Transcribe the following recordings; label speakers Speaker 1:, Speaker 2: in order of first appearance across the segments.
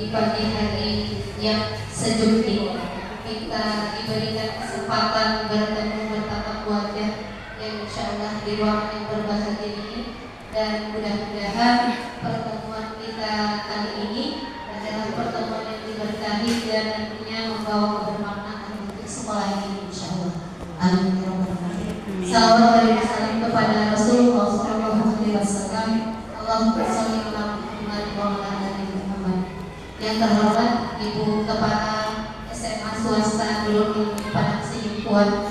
Speaker 1: di pagi hari yang sejuk ini kita diberikan kesempatan bertemu bertatap wajah yang insya Allah di ruangan yang berbahagia ini, dan mudah-mudahan pertemuan kita kali ini adalah pertemuan yang diberkahi dan nantinya membawa kebermaknaan untuk sekolah ini insya Allah. Amin ya rabbal alamin. Salawat dan salam kepada Rasulullah SAW. Allahumma sholli ala Muhammad wa ala ali Muhammad. Yang terhormat Ibu Kepala SMA Swasta Nurul Ilmi Padang Sijumpuan,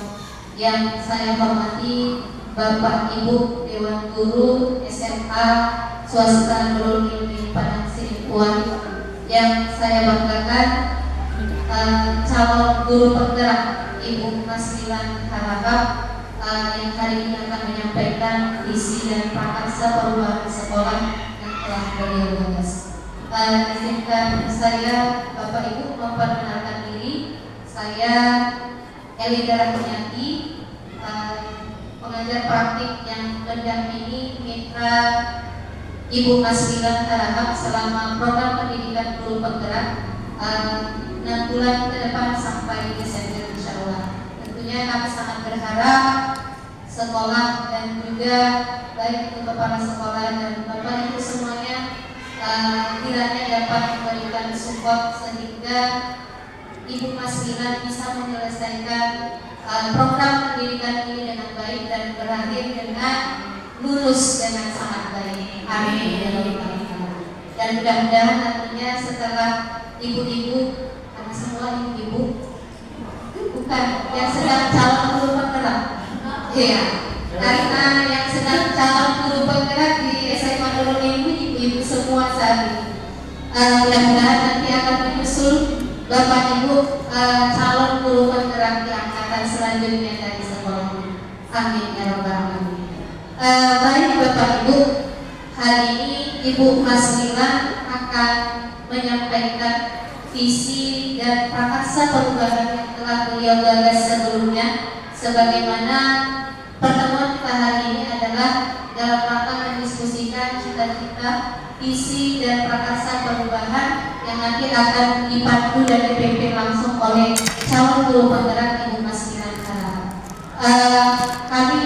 Speaker 1: yang saya hormati Bapak Ibu Dewan Guru SMA Swasta Nurul Ilmi Padang Sijumpuan, yang saya banggakan calon guru penggerak Ibu Maslilan Harahap yang hari ini akan menyampaikan visi dan prakarsa perubahan sekolah yang telah beliau gagas. Izinkan saya Bapak Ibu memperkenalkan diri. Saya Elida Rahmiati, pengajar praktik yang mendampingi mitra Ibu Maslilan Harahap selama program pendidikan guru penggerak 6 bulan ke depan sampai Desember insya Allah. Tentunya kami sangat berharap sekolah dan juga baik itu kepala sekolah dan Bapak Ibu semuanya kiranya dapat memberikan support sehingga Ibu Maslilan bisa menyelesaikan program pendidikan ini dengan baik dan berakhir dengan lulus dengan sangat baik. Amin. Dan mudah-mudahan nantinya setelah ibu-ibu, karena semua ibu-ibu bukan yang sedang calon guru penggerak, ya, karena yang sedang calon guru penggerak di SMA Nurul Ilmi ibu-ibu semua saat ini. Mudah-mudahan nanti akan menyusul Bapak Ibu calon guru penggerak di angkatan selanjutnya dari sekolah ini. Amin ya rabbal alamin. Baik Bapak Ibu, hari ini Ibu Maslilan akan menyampaikan visi dan prakarsa perubahan yang telah beliau gagas sebelumnya, sebagaimana pertemuan kita hari ini adalah dalam rangka mendiskusikan cita-cita, visi dan prakarsa perubahan yang nanti akan dipandu dan dipimpin langsung oleh calon guru penggerak Ibu Maslilan Harahap. Kami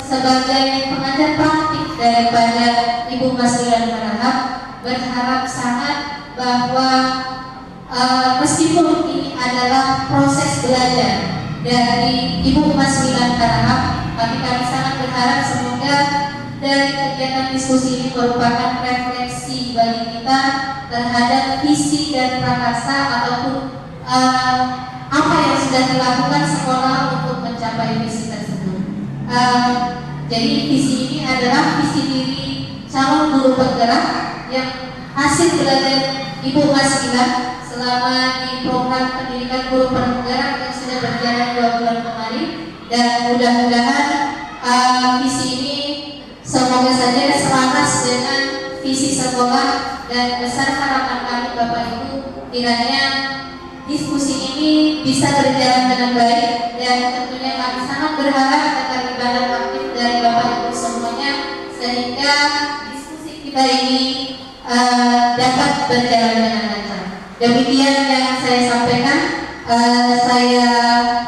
Speaker 1: sebagai pengajar praktik daripada Ibu Maslilan Harahap berharap sangat bahwa meskipun ini adalah proses belajar dari Ibu Maslilan Harahap, tapi kami sangat berharap semoga dari kegiatan diskusi ini merupakan refleksi bagi kita terhadap visi dan prakarsa ataupun apa yang sudah dilakukan sekolah untuk mencapai visi tersebut. Jadi visi ini adalah visi diri calon guru penggerak yang hasil belajar Ibu Maslilan selama di program pendidikan guru penggerak yang sudah berjalan 2 bulan kemarin, dan mudah-mudahan visi ini semoga saja selaras dengan visi sekolah, dan besar harapan kami Bapak Ibu kiranya diskusi ini bisa berjalan dengan baik, dan tentunya kami sangat berharap akan keterlibatan aktif dari Bapak Ibu semuanya sehingga diskusi kita ini dapat berjalan dengan lancar. Demikian yang saya sampaikan. Saya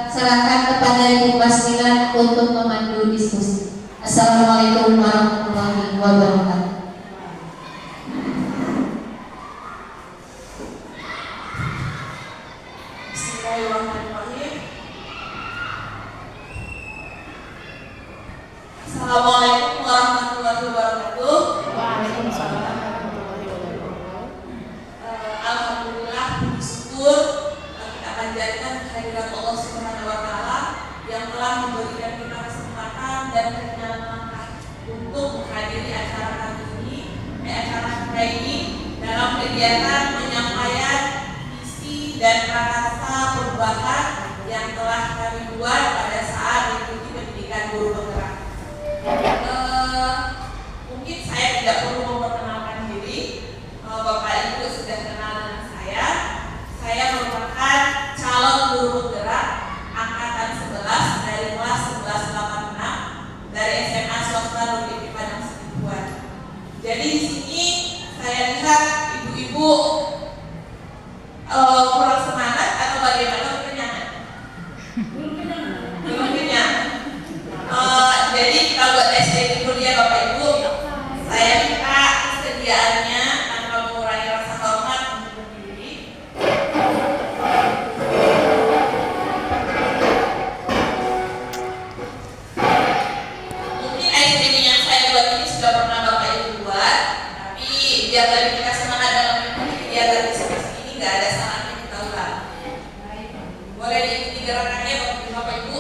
Speaker 1: serahkan kepada Ibu Maslilan untuk memandu diskusi. Assalamualaikum warahmatullahi wabarakatuh.
Speaker 2: Bismillahirrahmanirrahim. Assalamualaikum warahmatullahi wabarakatuh.
Speaker 3: Waalaikumsalam warahmatullahi wabarakatuh.
Speaker 2: Alhamdulillah, bersyukur kita panjatkan kehadirat Allah Subhanahu wa taala yang telah memberikan kita kesempatan dan kenyamanan untuk menghadiri acara kali ini, acara kita ini dalam kegiatan penyampaian visi dan prakarsa perubahan yang telah kami buat pada saat mengikuti pendidikan guru penggerak. Mungkin saya tidak perlu memperkenalkan diri, Bapak Ibu sudah kenal dengan saya. Saya merupakan calon guru penggerak angkatan 11 dari kelas 1186 dari SMA Swasta Nurul Ilmi Padang Sijumpuan. Jadi di sini saya lihat ibu-ibu kurang semangat atau bagaimana kekenyangan? Belum kenyang. Jadi kita buat SD dulu ya Bapak Ibu. Saya minta kesediaannya tanpa mengurangi rasa hormat untuk berdiri. Mungkin ICD yang saya buat ini sudah pernah Bapak Ibu buat, tapi biar lebih kita semangat dalam mengikuti kegiatan diskusi ini, nggak ada salahnya kita ulang. Boleh diikuti gerakannya Bapak Ibu.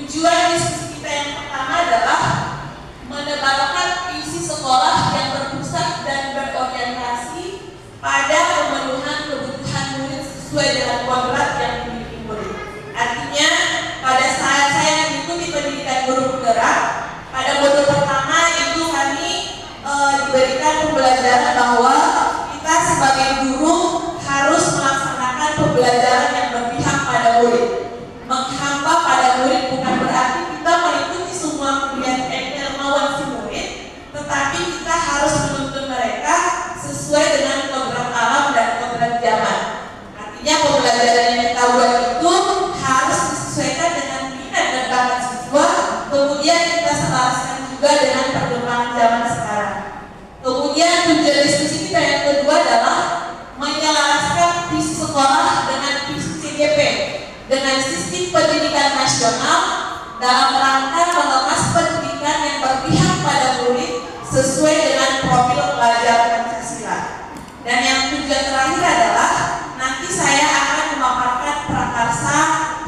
Speaker 2: Tujuan diskusi kita yang pertama adalah menebalkan visi sekolah yang berpusat dan berorientasi pada pemenuhan kebutuhan murid sesuai dengan kodrat yang dimiliki murid. Artinya, pada saat saya mengikuti pendidikan guru penggerak, pada modul pertama itu kami diberikan pembelajaran bahwa kita sebagai guru harus melaksanakan pembelajaran yang berpihak pada murid. Menghamba pada murid bukan berarti kita mengikuti semua kemauan si murid, tetapi kita harus menuntun mereka sesuai dengan program alam dan program zaman. Artinya pembelajaran yang kita buat itu harus disesuaikan dengan minat dan bakat siswa, kemudian kita selaraskan juga dengan perkembangan zaman sekarang. Kemudian tujuan diskusi kita yang kedua adalah menyelaraskan visi sekolah dengan visi CGP dengan sistem pendidikan nasional dalam rangka mengemas pendidikan yang berpihak pada murid sesuai dengan profil pelajar Pancasila. Dan yang tujuan terakhir adalah nanti saya akan memaparkan prakarsa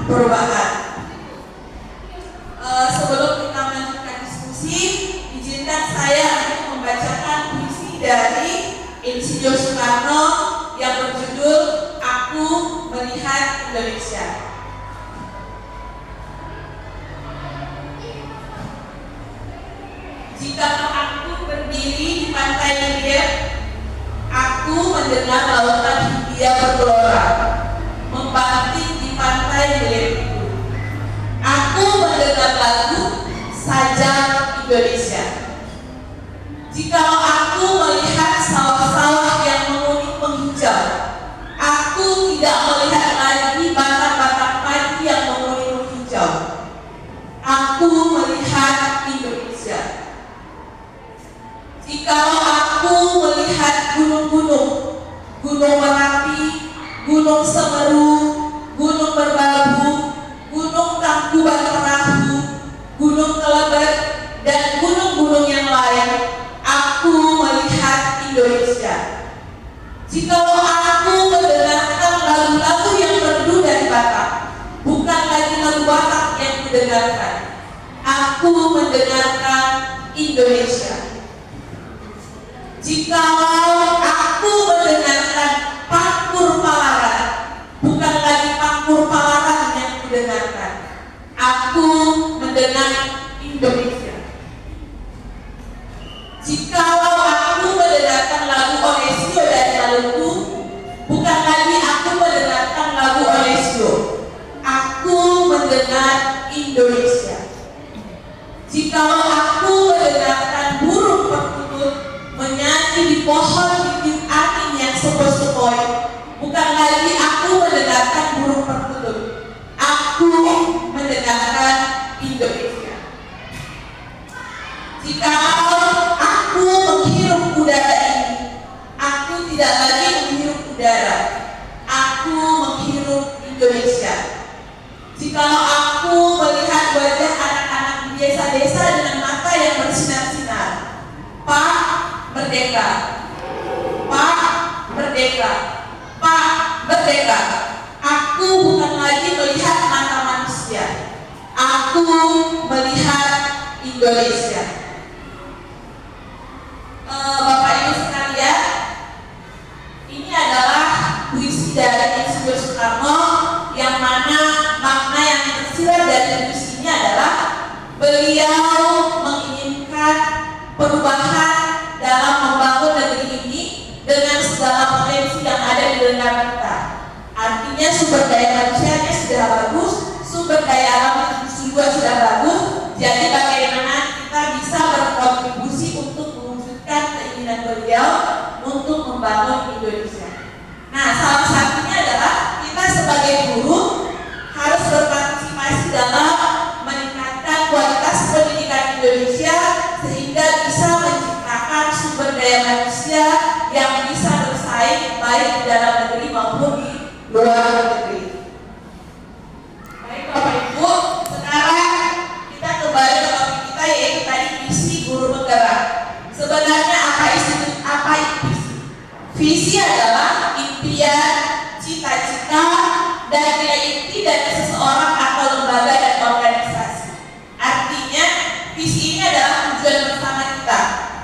Speaker 2: perubahan. Sebelum kita melanjutkan diskusi, izinkan saya untuk membacakan puisi dari Insinyur Soekarno yang berjudul Aku Melihat Indonesia. Jika aku berdiri di pantai Hilir, aku mendengar lautan Hindia bergelora, membanting di pantai Hilir itu. Aku mendengar lagu Sajak Indonesia. Jikalau aku melihat sawah-sawah yang menguning menghijau, aku tidak melihat lagi batang-batang padi yang menguning menghijau. Aku melihat Indonesia. Gunung Merapi, Gunung Semeru, Gunung Merbabu, Gunung Tangkuban Perahu, Gunung Kelebet, dan gunung-gunung yang lain, aku melihat Indonesia. Jikalau aku mendengarkan lagu-lagu yang merdu dari Batak, bukan lagi lagu Batak yang kudengarkan, aku mendengarkan Indonesia. Jikalau aku mendengarkan Pangkur Palaran, bukan lagi Pangkur Palaran yang kudengarkan, aku mendengar Indonesia. Jikalau aku mendengarkan lagu Onesio dari Maluku, bukan lagi aku mendengarkan lagu Onesio, aku mendengar Indonesia. Jikalau aku mendengarkan burung perkutut menyanyi di pohon titik angin yang sepoi-sepoi, bukan lagi aku mendengarkan burung perkutut, aku mendengarkan Indonesia. Jikalau aku menghirup udara ini, aku tidak lagi menghirup udara, aku menghirup Indonesia. Jikalau aku melihat wajah anak-anak di desa-desa dengan mata yang bersinar-sinar, Pak Merdeka, Pak Merdeka, Pak Merdeka, aku bukan lagi melihat mata manusia, aku melihat Indonesia. Bapak Ibu sekalian, ini adalah puisi dari Insinyur Soekarno, yang mana makna yang tersirat dari puisi ini adalah beliau menginginkan perubahan dalam membangun negeri ini dengan segala potensi yang ada di negara kita. Artinya sumber daya manusianya sudah bagus, sumber daya alam juga sudah bagus. Jadi bagaimana kita bisa berkontribusi untuk mewujudkan keinginan beliau untuk membangun Indonesia. Nah, salah satunya adalah kita sebagai guru harus berpartisipasi dalam meningkatkan kualitas pendidikan Indonesia sehingga bisa menciptakan sumber daya manusia yang bisa bersaing baik di dalam negeri maupun di luar negeri. Baik Bapak Ibu, sekarang kita kembali ke topik kita, yaitu tadi visi guru penggerak. Sebenarnya apa itu visi? Visi adalah impian, cita-cita, dan nilai inti dari seseorang atau lembaga dan organisasi. Artinya visi ini adalah tujuan bersama kita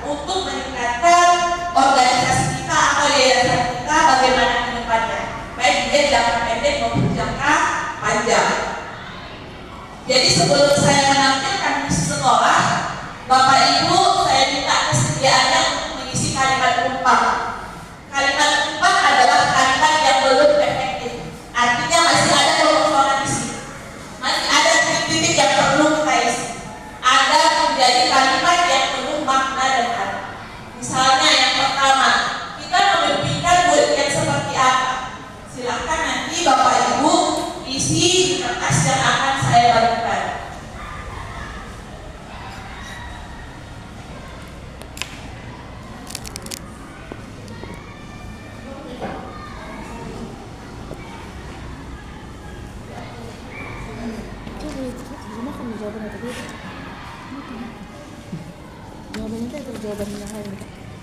Speaker 2: untuk meningkatkan organisasi kita atau yayasan kita bagaimana ke depannya, baik dia jangka pendek maupun jangka panjang. Jadi sebelum saya menampilkan visi sekolah, Bapak Ibu, saya minta kesediaannya untuk mengisi kalimat umpah. Kalimat umpah adalah kalimat yang belum efektif. Artinya masih ada kekosongan di sini, masih ada titik-titik yang perlu kita isi. Ada menjadi kalimat yang penuh makna dan arti. Misalnya yang pertama, kita memimpikan murid yang seperti apa? Silahkan nanti Bapak Ibu isi di kertas yang akan saya bagikan.
Speaker 3: Jawabannya tadi jawabannya itu jawaban yang lain.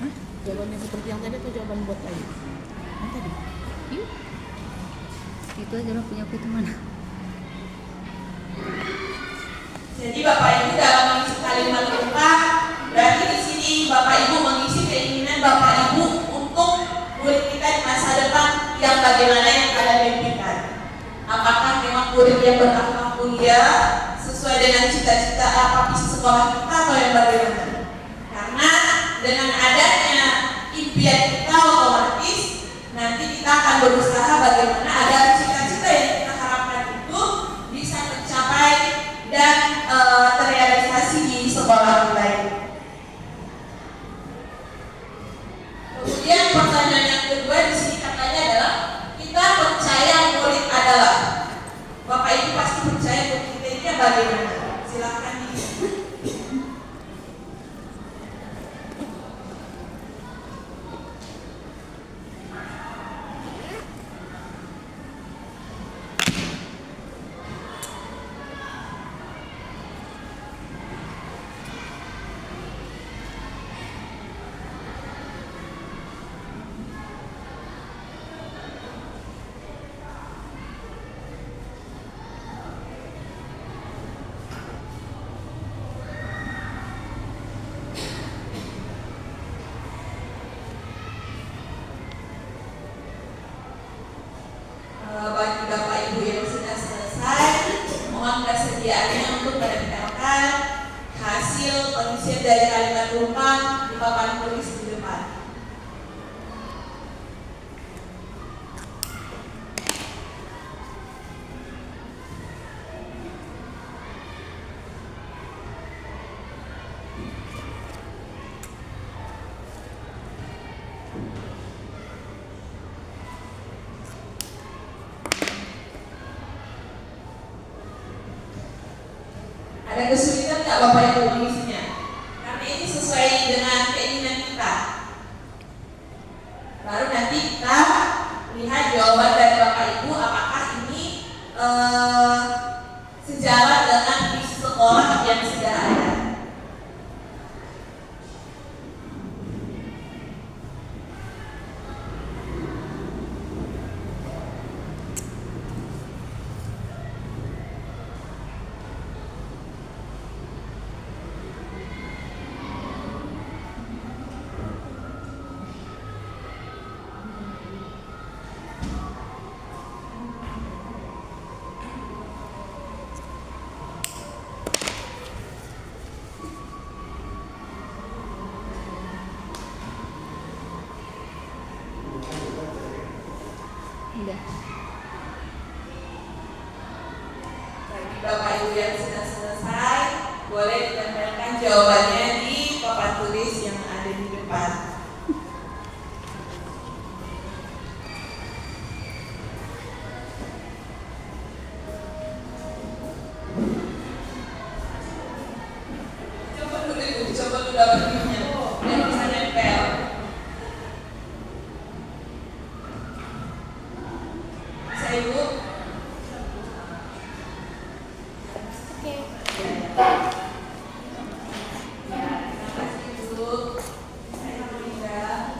Speaker 3: Hah? Jawabannya seperti yang tadi atau jawaban buat lain? Yang tadi? Yuk.
Speaker 1: Itu aja lo punya aku itu mana?
Speaker 2: Jadi Bapak Ibu dalam mengisi kalimat umpah, berarti di sini Bapak Ibu mengisi keinginan Bapak Ibu untuk murid kita di masa depan yang bagaimana yang kalian mimpikan. Apakah memang murid yang berakhlak mulia sesuai dengan cita-cita apa visi sekolah kita atau yang bagaimana? Karena dengan adanya impian kita otomatis nanti kita akan berusaha bagaimana agar cita-cita yang kita harapkan itu bisa tercapai dan terrealisasi di sekolah kita ini. Kemudian pertanyaan yang kedua di sini katanya adalah kita percaya murid adalah. Bapak Ibu pasti percaya murid kita ini bagaimana? Silakan. menyampaikan hasil pengisian dari kalimat rumpang di papan tulis di depan. Ada kesulitan nggak Bapak Ibu mengisinya? Karena ini sesuai dengan keinginan kita. Baru nanti kita lihat jawaban dari Bapak Ibu apakah ini sejalan dengan visi sekolah yang sudah ada.
Speaker 3: Udah.
Speaker 2: Bagi Bapak Ibu yang sudah selesai, boleh ditempelkan jawabannya di papan tulis yang ada di depan. Coba dulu dapat linknya, biar bisa nempel. Bisa Ibu?
Speaker 3: Oke.
Speaker 2: Terima kasih Ibu. Saya Linda.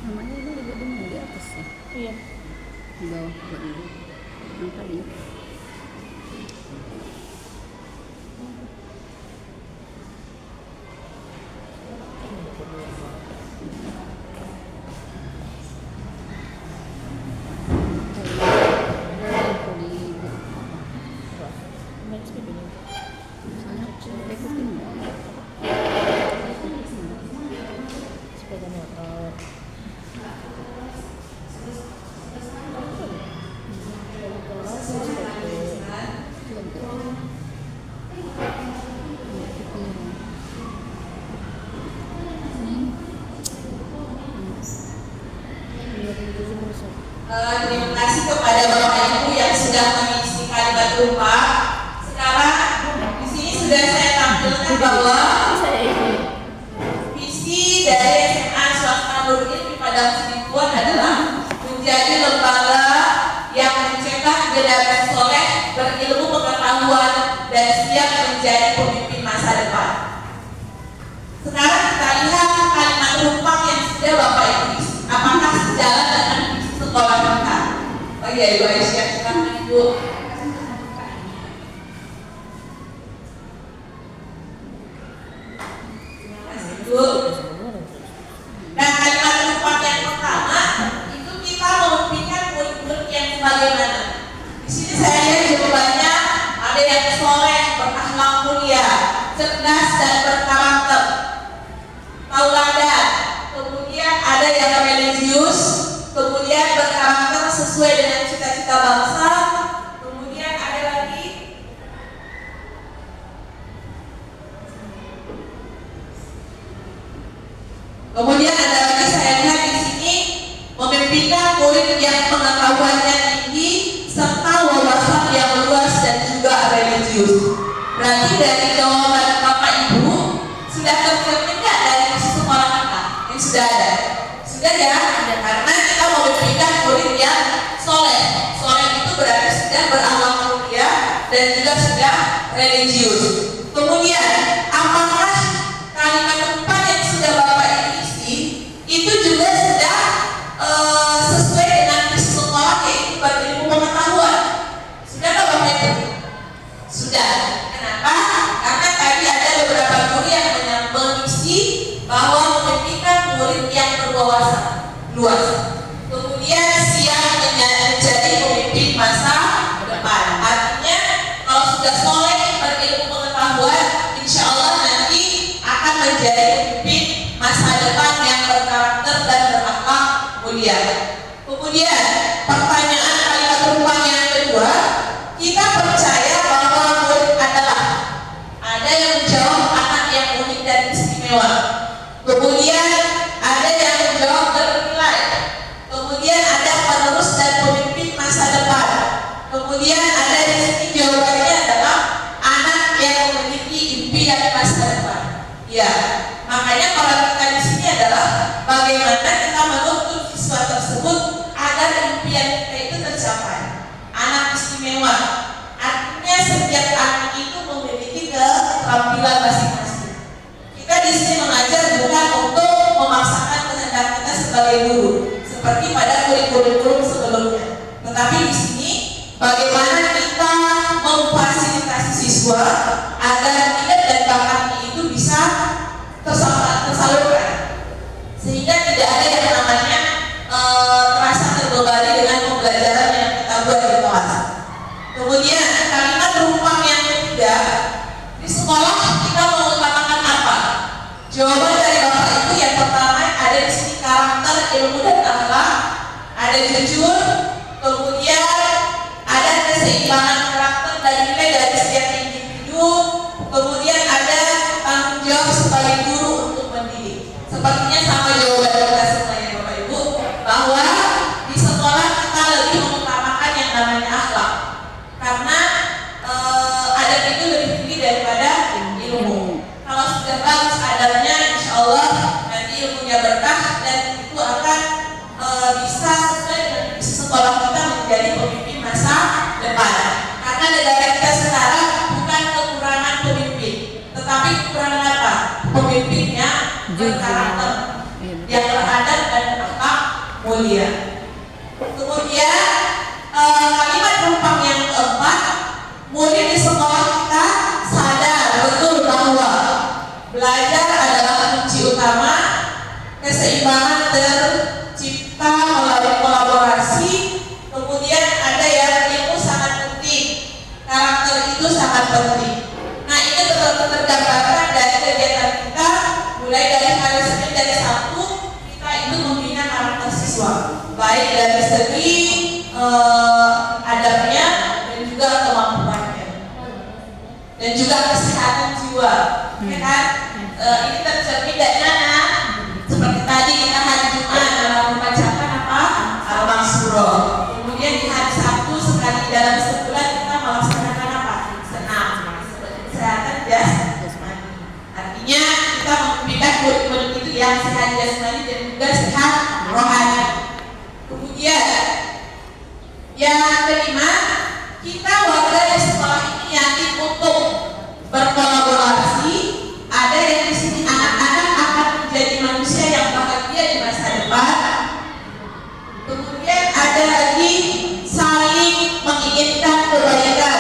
Speaker 3: Namanya ini juga benar di atas ya. Iya. Di bawah buat dulu. Yang tadi.
Speaker 4: Sepeda motor.
Speaker 2: Terima kasih kepada Bapak Ibu yang sudah mengisi kalimat rumpang. Sekarang di sini sudah saya tampilkan bahwa visi dari SMA Swasta Nurul di Padang Sidikuan adalah menjadi lembaga yang mencetak generasi soleh berilmu pengetahuan dan siap menjadi pemimpin masa depan. Sekarang kita lihat kalimat rumpang yang sudah Bapak Ibu isi. Apakah sejalan dengan visi sekolah kita? Oh iya, Ibu Aisyah, silakan Ibu. Terima kasih Ibu. Nah, kalimat rumpang yang pertama itu kita memimpikan murid-murid yang sebagaimana. Di sini saya lihat jawabannya ada yang soleh, berakhlak mulia, cerdas dan berkarakter, tauladan. Kemudian ada yang religius, kemudian berkarakter sesuai dengan cita-cita bangsa, Kemudian ada lagi saya lihat di sini memimpikan murid yang pengetahuannya tinggi serta wawasan yang luas dan juga religius. Berarti dari jawaban Bapak Ibu sudah tercermin nggak dari isi sekolah kita yang sudah ada? Sudah ya? Karena kita memimpikan murid yang soleh. Soleh itu berarti sudah berakhlak mulia dan juga sudah religius. Kemudian apakah kalimat depan yang sudah Bapak Ibu isi itu juga sudah sesuai dengan misi sekolah, yaitu berilmu pengetahuan? Sudah nggak Bapak Ibu? Sudah. Kenapa? Karena tadi ada beberapa guru yang mengisi bahwa memimpikan murid yang berwawasan luas. Kemudian siap menjadi pemimpin masa depan. Artinya kalau sudah soleh berilmu pengetahuan, insya Allah nanti akan menjadi pemimpin masa depan yang berkarakter dan berakhlak mulia. Kemudian pertanyaan kalimat rumpang yang kedua, kita percaya bahwa murid adalah, ada yang menjawab anak yang unik dan istimewa. Kemudian ada yang menjawab bernilai. Kemudian ada penerus dan pemimpin masa depan. Kemudian ada di sini jawabannya adalah anak yang memiliki impian masa depan. Ya, makanya kalau kita di sini adalah bagaimana kita menuntut siswa tersebut agar impian kita itu tercapai. Anak istimewa, artinya setiap anak itu memiliki keterampilan masing-masing. Kita di sini mengajar bukan untuk memaksakan kehendak kita sebagai guru, seperti pada kurikulum sebelumnya. Tetapi di sini bagaimana kita memfasilitasi siswa agar minat dan bakatnya itu bisa tersalurkan, sehingga tidak ada yang namanya terasa terbebani dengan pembelajaran yang kita buat di kelas. Kemudian kalimat rumpang yang ketiga, di sekolah kita mengutamakan apa? Jawaban dari Bapak Ibu yang pertama ada di sini karakter, ilmu dan akhlak, ada jujur, kemudian ada keseimbangan karakter dan nilai dari setiap individu, kemudian ada tanggung jawab sebagai guru untuk mendidik. Sepertinya sama jawaban kita semuanya Bapak Ibu, bahwa di sekolah kita lebih mengutamakan yang namanya akhlak, karena adab itu lebih tinggi daripada ilmu. Kalau sudah bagus adabnya, insya Allah nanti ilmunya berkah dan itu akan bisa sesuai dengan misi sekolah kita menjadi pemimpin masa depan. Karena negara kita sekarang bukan kekurangan pemimpin, tetapi kekurangan apa? Pemimpinnya berkarakter, yang beradab dan berakhlak mulia. Kemudian kalimat rumpang yang keempat, murid di sekolah kita sadar betul bahwa belajar adalah kunci utama, keseimbangan tercipta melalui kolaborasi. Kemudian ada yang ilmu sangat penting, karakter itu sangat penting. Nah, ini betul-betul tergambarkan dari kegiatan kita, mulai dari hari Senin dan Sabtu kita itu membina karakter siswa, baik dari segi adabnya dan juga kemampuannya dan juga kesehatan jiwa. Ya kan? Ini tercermin dari mana? Seperti tadi kita hari Jumat dalam membacakan apa? Al-Mansuro. Kemudian di hari Sabtu sekali dalam sebulan kita melaksanakan apa? Senam, kesehatan jasmani. Artinya kita memimpikan murid-murid itu yang sehat jasmani dan juga sehat rohani. Kemudian yang kelima, kita warga di sekolah ini yakin untuk berkolaborasi. Ada yang di sini anak-anak akan menjadi manusia yang bahagia di masa depan. Kemudian ada lagi saling menginginkan kebaikan,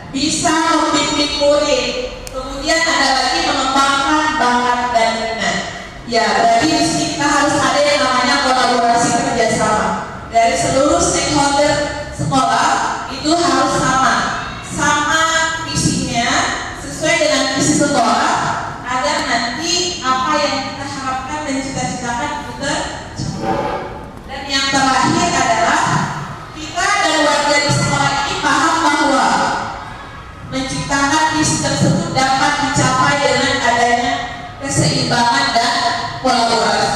Speaker 2: bisa membimbing murid. Kemudian ada lagi mengembangkan bakat dan minat. Ya, berarti di sini kita harus ada yang namanya kolaborasi kerjasama dari seluruh stakeholder sekolah. Itu harus sama visinya, sesuai dengan visi sekolah, agar nanti apa yang kita harapkan dan cita-citakan itu tercapai. Dan yang terakhir adalah kita dan warga di sekolah ini paham bahwa menciptakan visi tersebut dapat dicapai dengan adanya keseimbangan dan kolaborasi.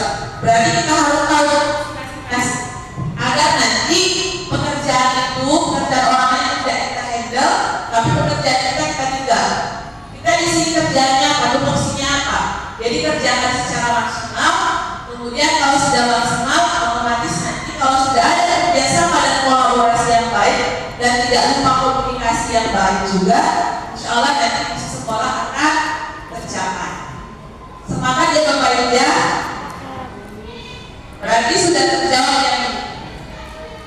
Speaker 2: juga, insya Allah nanti visi sekolah akan tercapai. Semangat ya Bapak Ibu ya. Berarti sudah terjawab yang ini.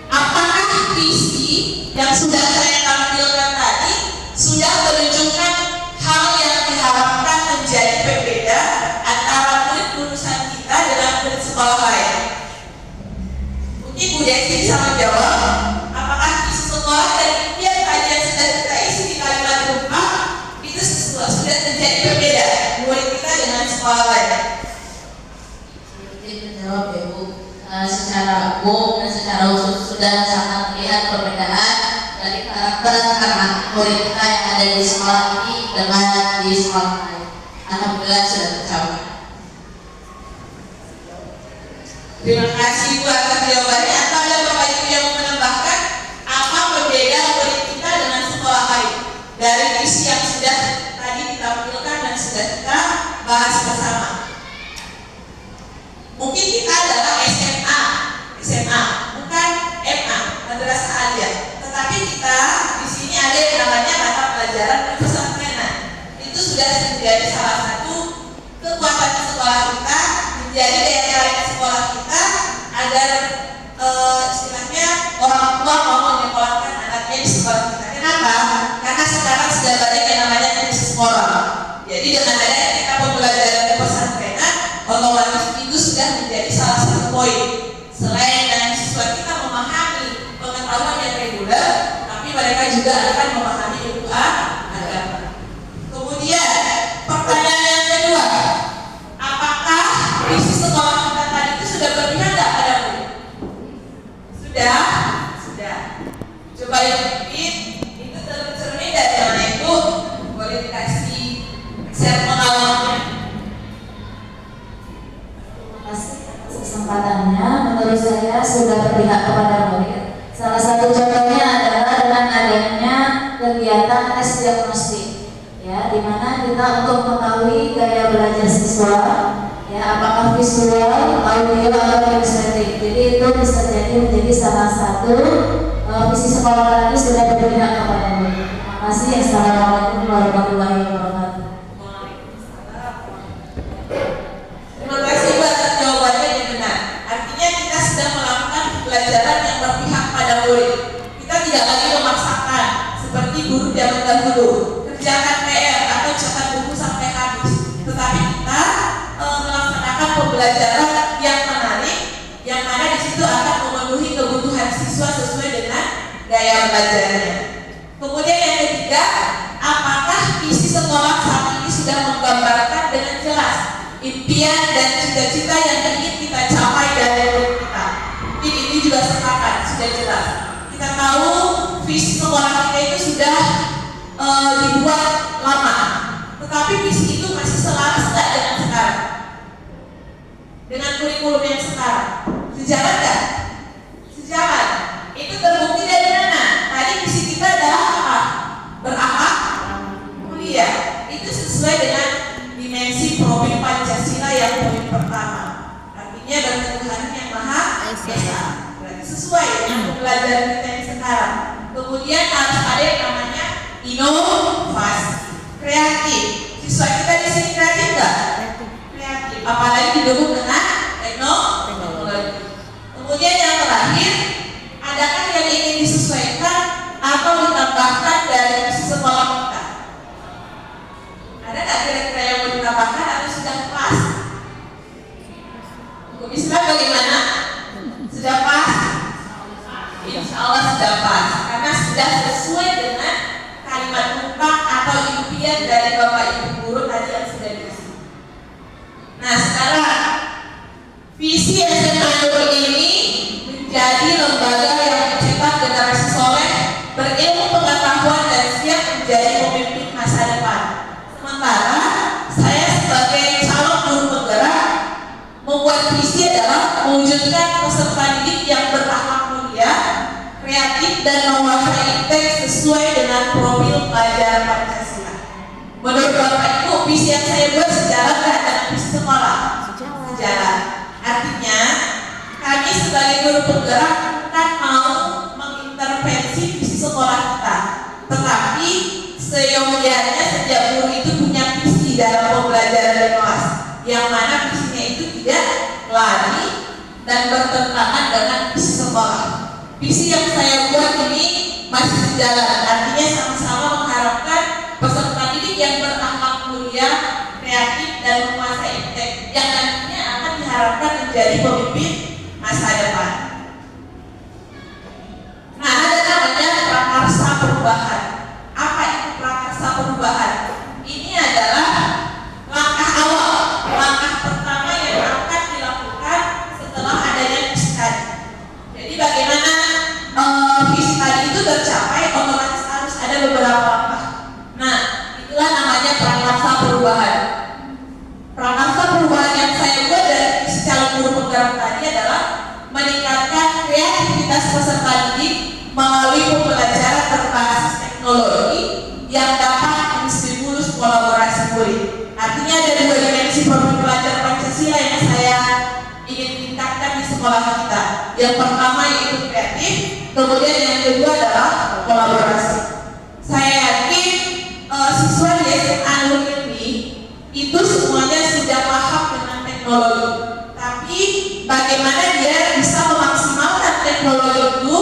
Speaker 2: Apakah visi yang sudah saya tampilkan tadi sudah menunjukkan hal yang diharapkan menjadi pembeda antara murid lulusan kita dengan murid sekolah lain? Mungkin Bu Desi bisa menjawab. Apakah visi sekolah dan impian tadi yang sudah kita isi di kalimat rumah itu sudah terjadi berbeda murid kita dengan sekolah lain?
Speaker 1: Mungkin menjawab ya Bu. Secara umum dan secara khusus sudah sangat melihat perbedaan dari karakter anak murid kita yang ada di sekolah ini dengan di sekolah lain. Alhamdulillah sudah tercapai.
Speaker 2: Terima kasih Bu atas jawabannya. Atau ada Bapak Ibu yang mau menambahkan apa berbeda murid kita dengan sekolah lain dari visi yang sudah tadi ditampilkan dan sudah kita bahas bersama? Mungkin kita adalah SMA, bukan MA, madrasah aliyah. Tetapi kita di sini ada yang namanya mata pelajaran pesantrenan. Itu sudah menjadi salah satu kekuatan sekolah kita, menjadi daya tarik sekolah kita agar istilahnya orang tua mau menyekolahkan anaknya di sekolah kita. Kenapa? Karena sekarang sudah banyak yang namanya krisis moral. Jadi dengan adanya kita pembelajaran di pesantrenan, otomatis itu sudah menjadi salah satu poin. Selain dari siswa kita memahami pengetahuan yang reguler, tapi mereka juga akan memahami ilmu agama. Kemudian pertanyaan yang kedua, apakah visi sekolah kita tadi itu sudah berpihak nggak pada murid? Sudah. Coba mungkin itu tercermin dari mana itu? Boleh dikasih share pengalamannya.
Speaker 1: Kesempatannya menurut saya sudah berpihak kepada murid. Salah satu contohnya adalah dengan adanya kegiatan tes diagnostik, ya, di mana kita untuk mengetahui gaya belajar siswa, ya, apakah visual, audio atau kinestetik. Jadi itu bisa jadi menjadi salah satu visi sekolah tadi sudah berpihak kepada murid. Terima kasih. Assalamualaikum warahmatullahi wabarakatuh.
Speaker 2: Terima kasih Bu atas jawabannya yang benar. Artinya kita sedang melakukan pembelajaran yang berpihak pada murid. Kita tidak lagi memaksakan seperti guru zaman dahulu, kerjakan PR atau cetak buku sampai habis. Tetapi kita melaksanakan pembelajaran yang menarik, yang mana di situ akan memenuhi kebutuhan siswa sesuai dengan gaya belajarnya. Kemudian yang ketiga, apakah visi sekolah saat ini sudah menggambarkan dengan jelas impian dan cita-cita yang ingin kita capai dari murid kita? Mungkin ini juga sepakat, sudah jelas. Kita tahu visi sekolah kita itu sudah dibuat lama, tetapi visi itu masih selaras nggak dengan sekarang, dengan kurikulum yang sekarang? Sejalan nggak? Sejalan. Itu terbukti dari mana? Tadi visi kita adalah apa? Berakhlak mulia. Itu sesuai dengan dimensi profil Pancasila yang poin pertama. Artinya bertuhan yang maha esa. Berarti sesuai dengan pembelajaran kita yang sekarang. Kemudian harus ada yang namanya inovasi, kreatif. Siswa kita di sini kreatif nggak? Kreatif. Apalagi didukung dengan teknologi. Kemudian yang terakhir, adakah yang ingin disesuaikan atau ditambahkan dari visi sekolah kita? Ada nggak kira-kira yang mau ditambahkan atau sudah pas? Bismillah bagaimana? Sudah pas? Insya Allah sudah pas, karena sudah sesuai dengan kalimat numpang atau impian dari Bapak Ibu guru tadi yang sudah diisi. Nah sekarang visi SMA Nurul ini menjadi lembaga yang mencetak generasi soleh berilmu pengetahuan dan siap menjadi pemimpin masa depan. Sementara saya sebagai calon guru penggerak membuat visi adalah mewujudkan peserta didik yang berakhlak mulia, kreatif dan menguasai teks sesuai dengan profil pelajaran Pancasila. Menurut Bapak Ibu, visi yang saya buat sejalan dengan visi sekolah? Sejalan. Artinya kami sebagai guru penggerak bukan mau mengintervensi visi sekolah kita, tetapi Seyogianya setiap guru itu punya visi dalam pembelajaran di kelas, yang mana visinya itu tidak lari dan bertentangan dengan visi sekolah. Visi yang saya buat ini masih berjalan, artinya sama-sama mengharapkan peserta didik yang berakhlak mulia, kreatif dan menguasai iptek, yang nantinya akan diharapkan menjadi pemimpin masa depan. Nah, ada namanya prakarsa perubahan. Apa itu prakarsa perubahan? Ini adalah langkah awal, langkah pertama yang akan dilakukan setelah adanya visi tadi. Jadi bagaimana visi tadi itu tercapai, otomatis harus ada beberapa langkah. Nah, itulah namanya prakarsa perubahan. Prakarsa perubahan yang saya buat dari visi calon guru penggerak tadi adalah meningkatkan kreativitas peserta didik melalui pembelajaran berbasis teknologi yang dapat menstimulus kolaborasi murid. Artinya ada dua dimensi profil pelajar Pancasila yang saya ingin tingkatkan di sekolah kita. Yang pertama yaitu kreatif, kemudian yang kedua adalah kolaborasi. Saya yakin siswa di SMA Nur ini itu semuanya sudah paham dengan teknologi. Tapi bagaimana dia bisa memaksimalkan teknologi itu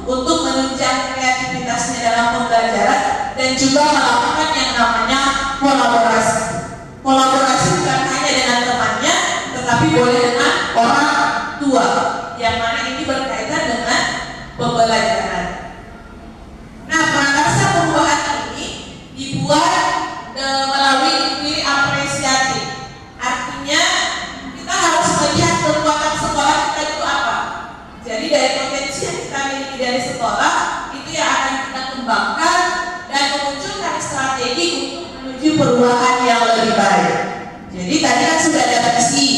Speaker 2: untuk menunjang kreativitasnya dalam pembelajaran dan juga melakukan yang namanya kolaborasi. Kolaborasi bukan hanya dengan temannya, tetapi boleh dengan orang tua, yang mana ini berkaitan dengan pembelajaran. Nah, prakarsa perubahan ini dibuat melalui inquiry apresiatif. Artinya kita harus melihat kekuatan sekolah kita itu apa. Jadi dari potensi yang kita miliki dari sekolah itu yang akan kita kembangkan dan memunculkan strategi untuk menuju perubahan yang lebih baik. Jadi tadi kan sudah ada visi,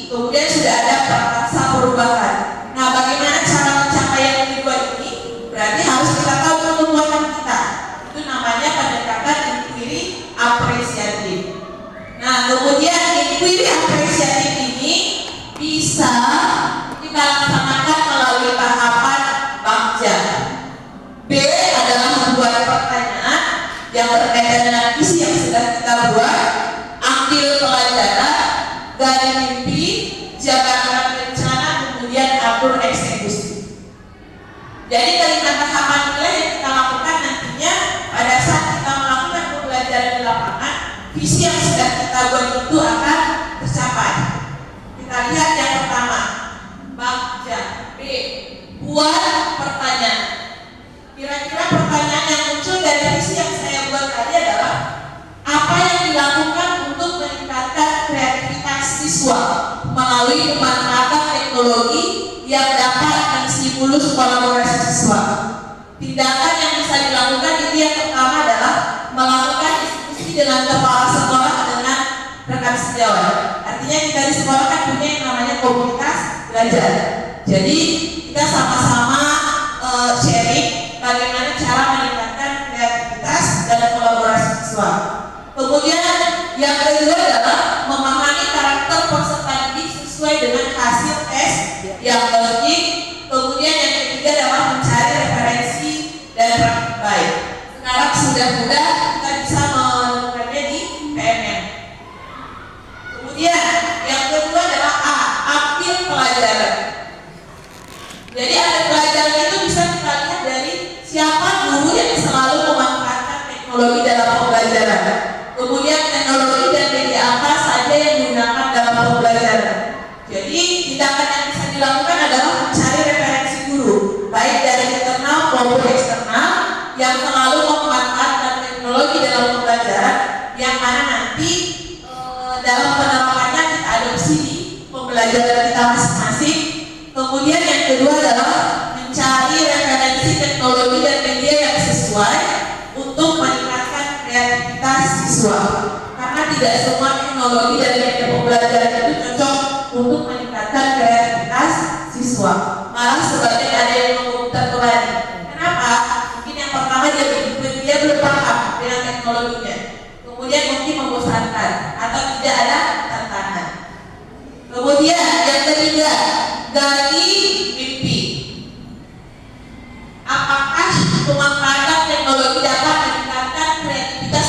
Speaker 2: kemudian sudah ada prakarsa perubahan. Nah, bagaimana cara mencapai yang kedua ini? Berarti harus kita tahu kekuatan kita. Itu namanya pendekatan inquiry apresiatif. Nah, kemudian inquiry apresiatif ini bisa kita laksanakan melalui tahapan bagja. B adalah membuat pertanyaan yang berkaitan dengan visi yang sudah kita buat, ambil pelajaran, gali mimpi, jaga rencana, kemudian atur eksekusi. Jadi kelima tahapan inilah yang kita lakukan nantinya pada saat kita melakukan pembelajaran di lapangan. Visi yang sudah kita buat itu akan tercapai. Kita lihat yang pertama, bagja. B, buat pertanyaan. Kira-kira pertanyaan yang muncul dari visi yang saya buat tadi adalah apa yang dilakukan untuk meningkatkan kreativitas siswa melalui pemanfaatan teknologi yang dapat menstimulus kolaborasi siswa. Tindakan yang bisa dilakukan itu yang pertama adalah melakukan diskusi dengan kepala sekolah dengan rekan sejawat. Artinya kita di sekolah kan punya yang namanya komunitas belajar. Jadi kita sama-sama sharing bagaimana cara meningkatkan kreativitas dan kolaborasi siswa. Kemudian yang kedua adalah memahami karakter peserta didik sesuai dengan hasil tes yang logik. Kemudian yang ketiga adalah mencari referensi dan praktik baik. Sekarang sudah mudah, kita bisa menemukannya di PMM. Kemudian yang kedua adalah A, ambil pelajaran. Jadi ambil pelajaran itu bisa kita lihat dari siapa guru yang selalu memanfaatkan teknologi dalam pembelajaran. Kemudian teknologi dan media apa saja yang digunakan dalam pembelajaran. Jadi tindakan yang bisa dilakukan adalah mencari referensi guru, baik dari internal maupun eksternal, yang selalu memanfaatkan teknologi dalam pembelajaran, yang mana nanti dalam penerapannya kita adopsi di pembelajaran kita masing-masing. Kemudian yang kedua adalah mencari referensi teknologi dan media yang sesuai untuk meningkatkan kreativitas siswa. Karena tidak semua teknologi dan media pembelajaran itu cocok untuk meningkatkan kreativitas siswa. Malah sebagian ada yang terbebani. Kenapa? Mungkin yang pertama dia belum paham dengan teknologinya. Kemudian mungkin membosankan atau tidak ada tantangan. Kemudian yang ketiga, gali mimpi. Apakah pemanfaatan teknologi dapat meningkatkan kreativitas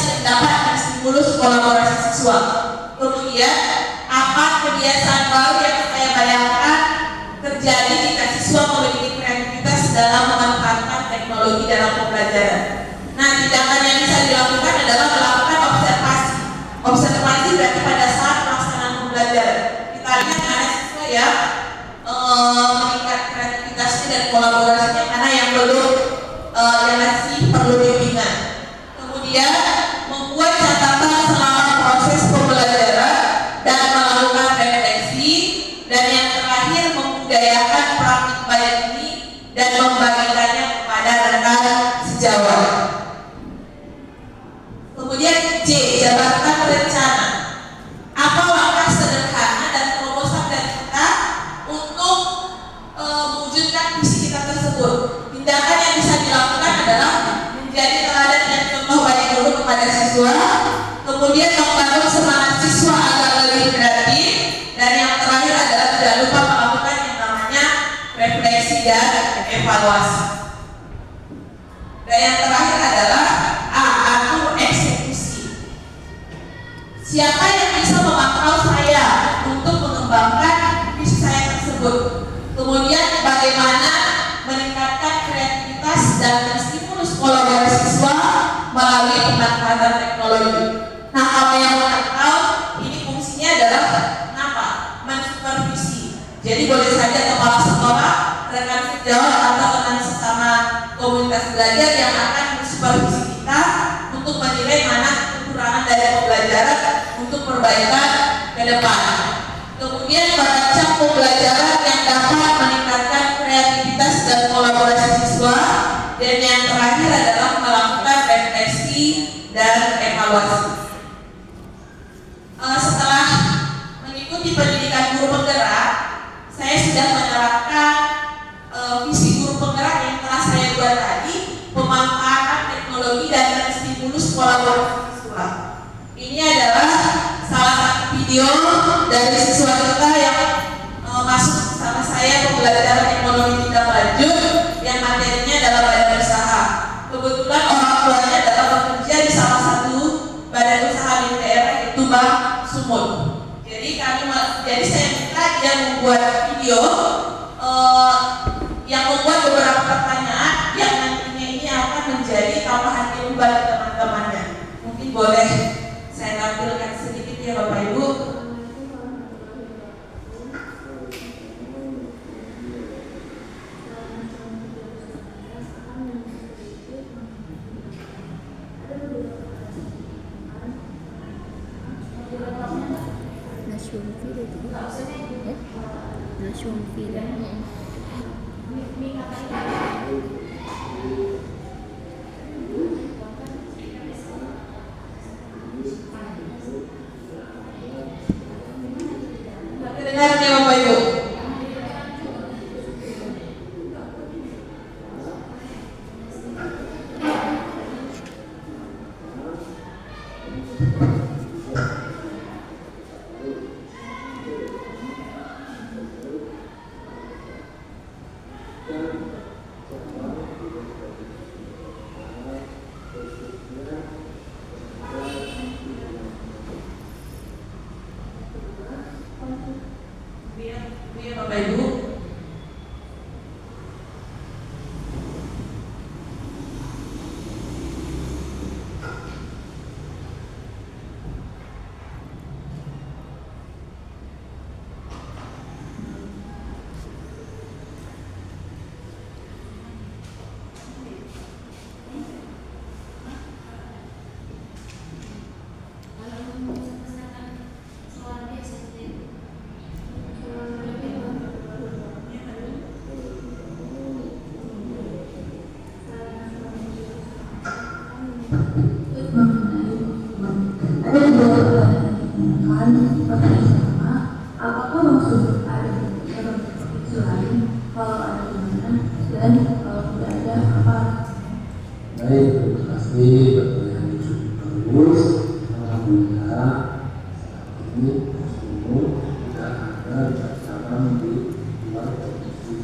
Speaker 2: stimulus kolaborasi siswa. Kemudian apa kebiasaan baru yang saya bayangkan terjadi jika siswa memiliki kreativitas dalam memanfaatkan teknologi dalam pembelajaran. Nah, tindakan yang bisa dilakukan adalah melakukan observasi. Observasi berarti pada saat pelaksanaan pembelajaran. Kita lihat mana siswa yang meningkat kreativitasnya dan kolaborasinya, mana yang belum, yang masih perlu bimbingan. Kemudian membuat catatan selama proses pembelajaran dan melakukan refleksi, dan yang terakhir membudayakan praktik baik ini dan membagikannya kepada rekan sejawat. Kemudian J, jabarkan rencana. Apa langkah sederhana dan terobosan dari kita untuk mewujudkan visi kita tersebut? Tindakan yang bisa dilakukan adalah menjadi teladan dan contoh baik dulu kepada siswa, kemudian membangun semangat siswa agar lebih kreatif, dan yang terakhir adalah tidak lupa melakukan yang namanya refleksi dan evaluasi. Dan yang terakhir adalah atur eksekusi. Siapa yang bisa memantau saya untuk mengembangkan visi saya tersebut? Kemudian bagaimana meningkatkan kreativitas dan menstimulus kolaborasi siswa melalui pemanfaatan teknologi. Nah, kalau yang memantau ini fungsinya adalah apa? Mensupervisi. Jadi boleh saja kepala sekolah, rekan sejawat atau rekan sesama komunitas belajar yang akan mensupervisi kita untuk menilai mana kekurangan dari pembelajaran untuk perbaikan ke depan. Kemudian merancang pembelajaran yang dapat meningkatkan kreativitas dan kolaborasi siswa, dan yang terakhir adalah melakukan refleksi dan evaluasi. Setelah mengikuti pendidikan guru penggerak, saya sudah menerapkan visi guru penggerak yang telah saya buat tadi, pemanfaatan teknologi dan stimulus kolaborasi siswa. Ini adalah salah satu video dari siswa kita yang masuk sama saya pembelajaran ekonomi tindak lanjut yang materinya adalah badan usaha. Kebetulan orang tuanya adalah bekerja di salah satu badan usaha di daerah, yaitu Bank Sumut. Jadi saya minta dia membuat video yang membuat beberapa pertanyaan yang nantinya ini akan menjadi tambahan ilmu bagi teman-temannya. Mungkin boleh saya tampilkan sedikit ya Bapak Ibu. Dengarnya Bapak Ibu. Iya Bapak Ibu.
Speaker 5: Apakah maksud ada isu lain, kalau ada gimana, dan kalau tidak ada apa?
Speaker 6: Baik, terima kasih pertanyaan yang bagus. Alhamdulillah saat ini semua tidak ada cabang di luar provinsi.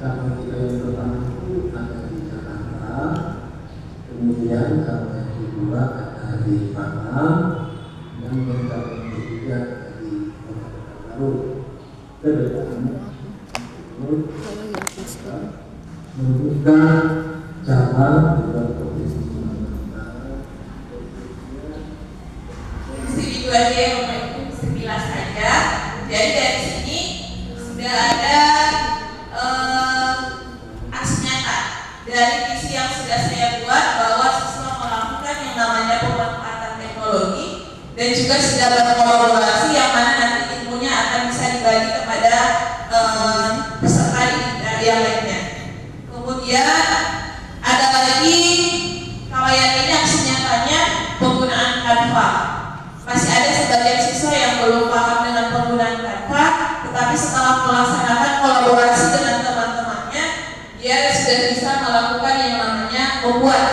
Speaker 6: Cabang kita yang pertama itu ada di Jakarta, kemudian cabang yang kedua ada dari Padang dan mereka bertiga dari Kota Baru. Kedepan membuka cabang di luar provinsi Sumatera Utara.
Speaker 2: Itu aja yang sekilas saja. Jadi dari sini sudah ada aksi nyata dari visi yang sudah saya buat bahwa siswa melakukan yang namanya pemanfaatan teknologi dan juga sudah berkolaborasi yang mana nanti ilmunya akan bisa dibagi kepada peserta yang lainnya. Kemudian ada lagi kalau yang ini aksi nyatanya penggunaan Canva. Masih ada sebagian siswa yang belum paham dengan penggunaan Canva, tetapi setelah melaksanakan kolaborasi dengan teman-temannya, dia sudah bisa melakukan yang namanya membuat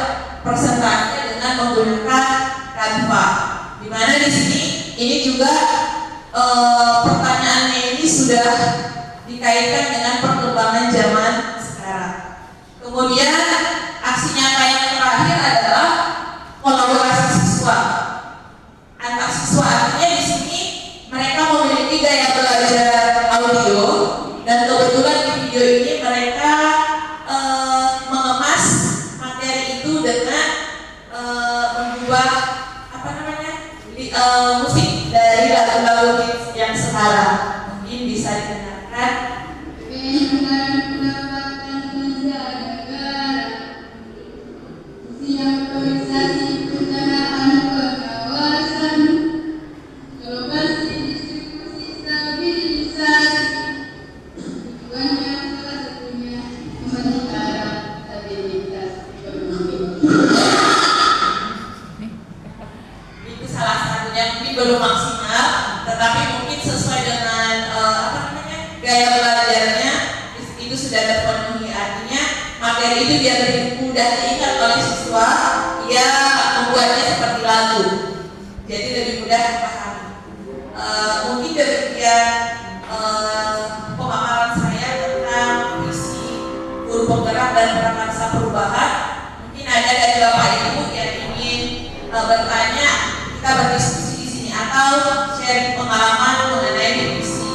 Speaker 2: presentasi dengan menggunakan Canva. Di mana di sini ini juga pertanyaannya ini sudah dikaitkan dengan perkembangan zaman sekarang. Kemudian aksi nyata yang terakhir adalah kolaborasi siswa antar siswa. Artinya di sini mereka memiliki gaya belajar audio dan kebetulan di video ini mereka mengemas materi itu dengan membuat musik dari lagu-lagu yang sekarang. Mungkin bisa didengarkan. Belum maksimal, tetapi mungkin sesuai dengan gaya belajarnya itu sudah terpenuhi. Artinya materi itu biar lebih mudah diingat oleh siswa, dia membuatnya seperti lagu, jadi lebih mudah dipahami. Mungkin demikian pemaparan saya tentang visi guru penggerak dan prakarsa perubahan. Mungkin ada dari Bapak Ibu yang ingin bertanya, kita berdiskusi atau sharing pengalaman mengenai visi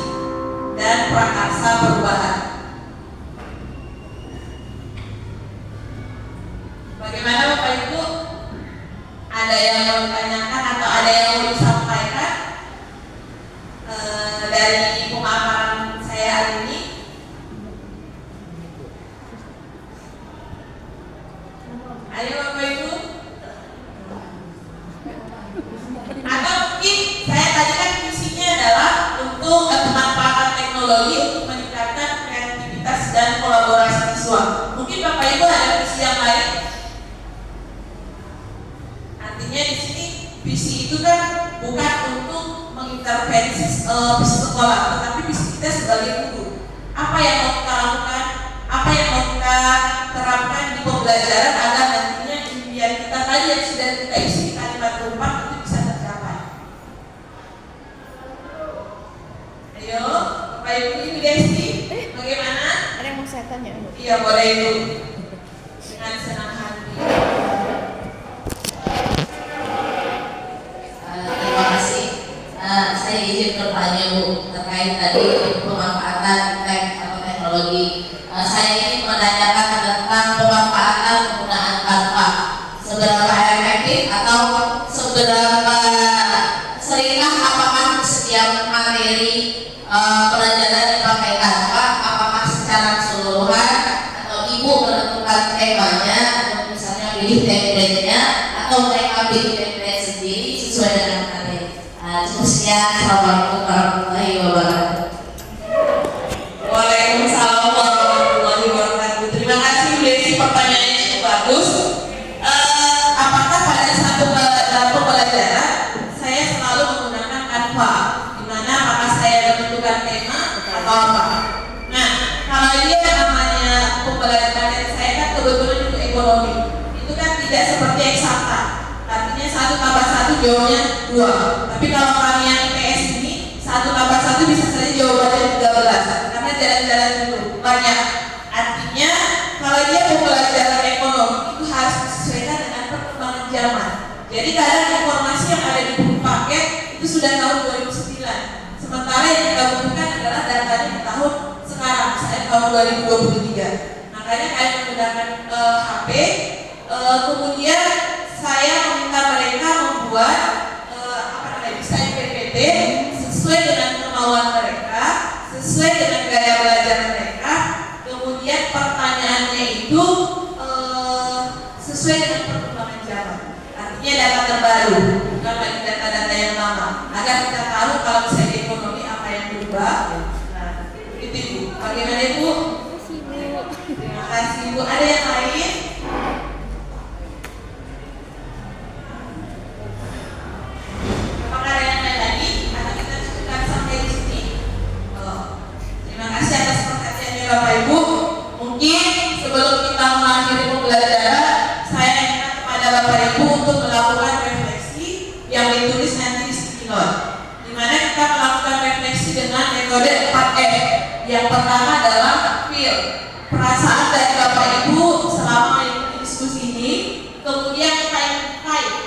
Speaker 2: dan prakarsa perubahan. Bagaimana Bapak Ibu? Ada yang mau ditanyakan atau ada yang mau disampaikan dari pemaparan saya hari ini? Ayo Bapak Ibu. Atau mungkin saya tadi kan visinya adalah untuk pemanfaatan teknologi untuk meningkatkan kreativitas dan kolaborasi siswa. Mungkin Bapak Ibu ada visi yang lain. Artinya di sini visi itu kan bukan untuk mengintervensi sekolah, tetapi visi kita sebagai guru. Apa yang mau kita lakukan? Apa yang mau kita terapkan di pembelajaran agar nantinya impian kita tadi yang sudah kita isi di kalimat keempat itu bisa tercapai. Ayo, Bapak Ibu, Ibu Desti, bagaimana?
Speaker 3: Ada yang mau saya tanya?
Speaker 2: Iya, boleh Ibu. Dengan senang hati.
Speaker 7: Terima kasih. Saya izin bertanya Bu terkait tadi pemanfaatan teknologi. Saya ingin menanyakan tentang pemanfaatan penggunaan Canva. Seberapa efektif atau seberapa seringkah apakah setiap materi pelajaran dipakai Canva? Apakah secara keseluruhan atau Ibu menentukan temanya, misalnya pilih template-nya atau mereka pilih template sendiri sesuai dengan materi? Cukup sekian. Assalamualaikum warahmatullahi wabarakatuh.
Speaker 2: Waalaikumsalam warahmatullahi wabarakatuh. Terima kasih Bu Desi, pertanyaannya cukup bagus. Apakah pada satu pembelajaran saya selalu menggunakan Canva, di mana apakah saya menentukan tema atau apa? Nah, kalau dia namanya pembelajaran saya kan kebetulan itu ekonomi, itu kan tidak seperti eksakta. Artinya 1+1 jawabnya 2. Tapi kalau kalian IPS ini 1+1 bisa saja jawabannya 13 karena jalan-jalan dulu banyak. Artinya kalau dia pembelajaran ekonomi itu harus disesuaikan dengan perkembangan zaman. Jadi kadang informasi yang ada di buku paket itu sudah tahun 2009. Sementara yang kita butuhkan adalah datanya di tahun sekarang, misalnya tahun 2023. Makanya kalian menggunakan HP. Kemudian saya meminta mereka membuat desain PPT sesuai dengan kemauan mereka, sesuai dengan gaya belajar mereka. Kemudian pertanyaannya itu sesuai dengan perkembangan zaman. Artinya data terbaru, bukan lagi data-data yang lama. Agar kita tahu kalau misalnya ekonomi apa yang berubah. Nah, itu Ibu. Bagaimana Ibu? Terima kasih Ibu. Ada yang lain? Apakah ada yang lain lagi? Atau kita cukupkan sampai di sini? Terima kasih atas perhatiannya Bapak Ibu. Mungkin sebelum kita mengakhiri pembelajaran, saya ingat kepada Bapak Ibu untuk melakukan refleksi yang ditulis nanti di sticky note, di mana kita melakukan refleksi dengan metode 4F. Yang pertama adalah feel, perasaan dari Bapak Ibu selama mengikuti diskusi ini. Kemudian time,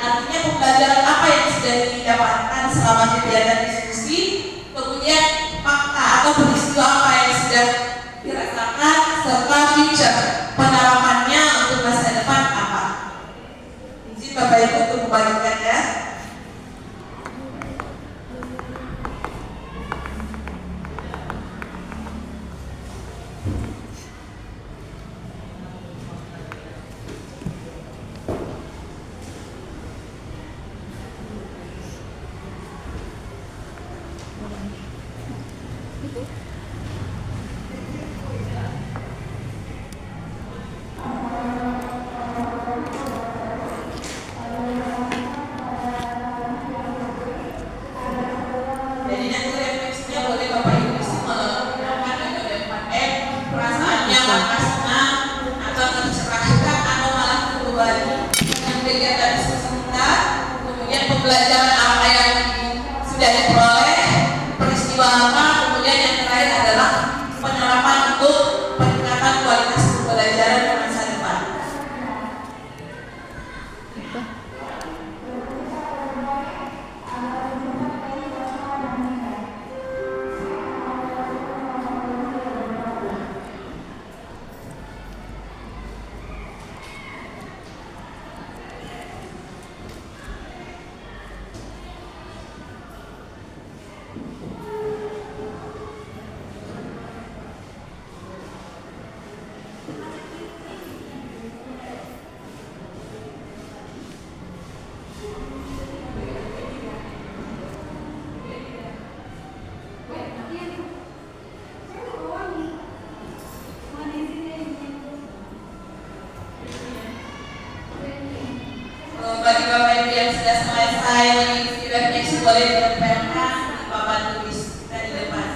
Speaker 2: artinya pembelajaran apa yang sudah didapatkan selama kegiatan diskusi. Kemudian fakta atau peristiwa apa yang sudah dirasakan, serta future, penerapannya untuk masa depan apa. Izin Bapak Ibu untuk membagikan ya. Jadi nanti refleksinya boleh Bapak Ibu bisa menggunakan metode 4M, perasaannya apakah senang atau tercerahkan atau malah terbebani dengan kegiatan diskusi kita. Kemudian pembelajaran apa yang sudah diperoleh, peristiwa apa. Kemudian yang terakhir adalah penerapan untuk peningkatan kualitas pembelajaran di masa depan. Bagi Bapak Ibu yang sudah selesai mengikuti refleksi boleh ditempelkan di papan tulis kita di depan.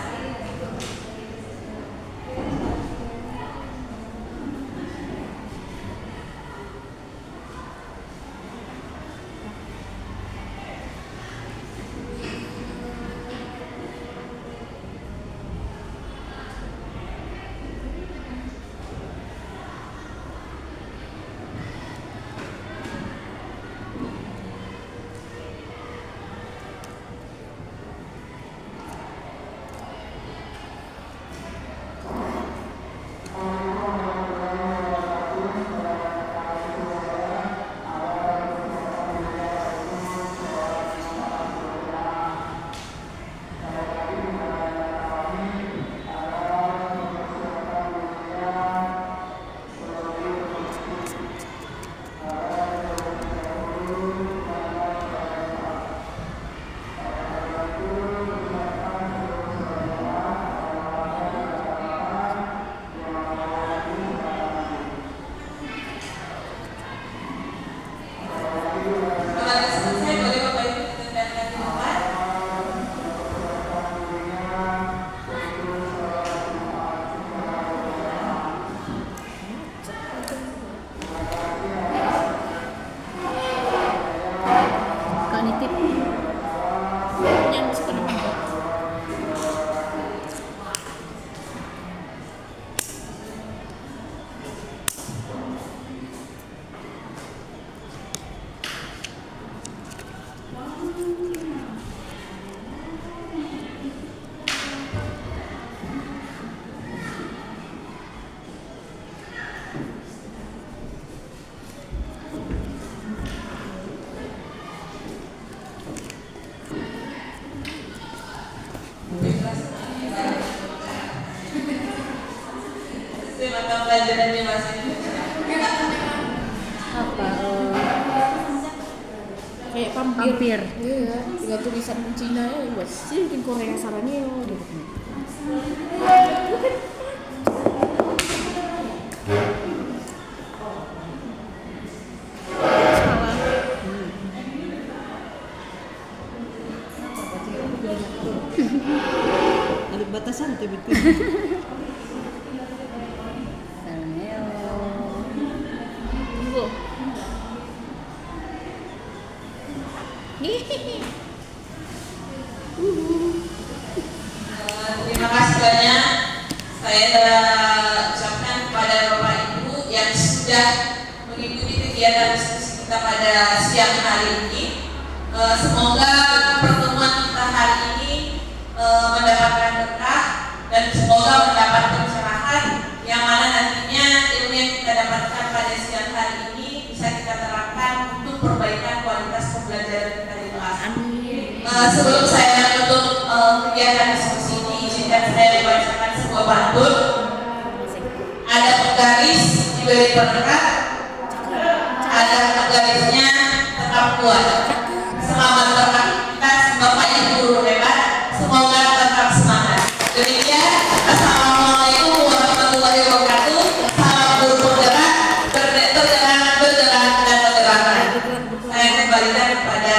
Speaker 2: pelajarannya bahasa Indonesia.
Speaker 3: Apa? Kayak pampir. Iya, tinggal tulisan Cina ya buat sih bikin Korea sarannya gitu.
Speaker 4: Ada batasan tuh betul.
Speaker 2: Terima kasih banyak. Saya ucapkan kepada Bapak Ibu yang sudah mengikuti kegiatan diskusi kita pada siang hari ini. Semoga pertemuan kita hari ini mendapatkan berkah dan semoga mendapat pencerahan yang mana nantinya ilmu yang kita dapatkan pada siang hari ini bisa kita terapkan untuk perbaikan kualitas pembelajaran kita di kelas. Sebelum saya menutup kegiatan diskusi ini, izinkan saya membacakan sebuah pantun. Ada penggaris diberi penerat, ada penggarisnya tetap kuat. Selamat beraktivitas Bapak Ibu guru hebat, semoga tetap semangat. Demikian, Assalamualaikum warahmatullahi wabarakatuh. Salam guru penggerak, bergerak dan bergerak. Saya kembalikan kepada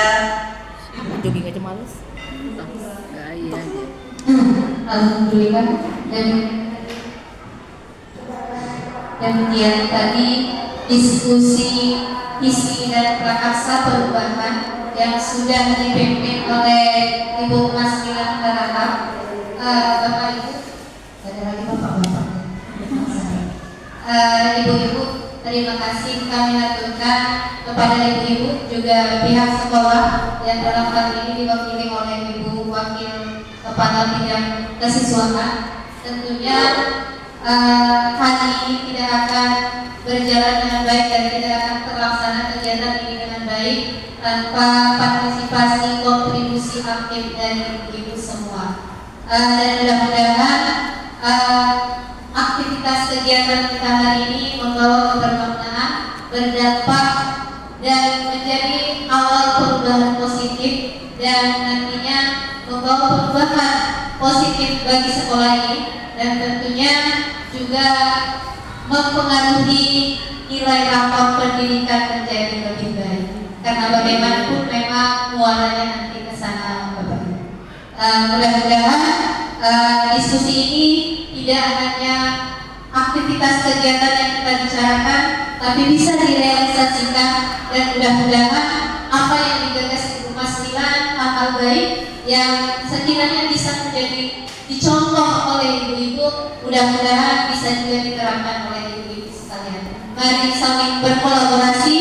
Speaker 3: Jogging aja males.
Speaker 4: Iya.
Speaker 1: Alhamdulillah. Dan kemudian tadi diskusi visi dan prakarsa perubahan yang sudah dipimpin oleh Ibu Mas Milan Harahap. Bapak Ibu, ada lagi bapak-bapak. Ibu-ibu, terima kasih kami aturkan kepada ibu-ibu juga pihak sekolah yang dalam hal ini diwakili oleh Ibu Wakil Kepala Bidang Kesiswaan. Tentunya hari ini tidak akan berjalan dengan baik dan tidak akan terlaksana kegiatan ini dengan baik tanpa partisipasi kontribusi aktif dari ibu semua. Dan mudah-mudahan aktivitas kegiatan kita hari ini membawa kebermaknaan, berdampak dan menjadi awal perubahan positif dan nantinya membawa perubahan positif bagi sekolah ini dan tentunya juga mempengaruhi nilai rapor pendidikan menjadi lebih baik karena bagaimanapun memang muaranya nanti ke sana Bapak Ibu. Mudah-mudahan diskusi ini tidak hanya aktivitas kegiatan yang kita bicarakan tapi bisa direalisasikan dan mudah-mudahan apa yang digagas Ibu Mas Milan hal-hal baik yang sekiranya bisa menjadi dicontoh oleh ibu-ibu mudah-mudahan bisa juga diterapkan oleh ibu-ibu sekalian. Mari saling berkolaborasi.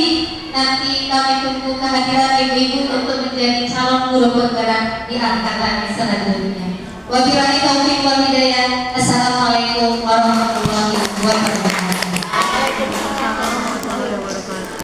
Speaker 1: Nanti kami tunggu kehadiran ibu-ibu untuk menjadi calon guru penggerak di angkatan selanjutnya. Wabillahi taufiq wal hidayah. Assalamualaikum warahmatullahi wabarakatuh.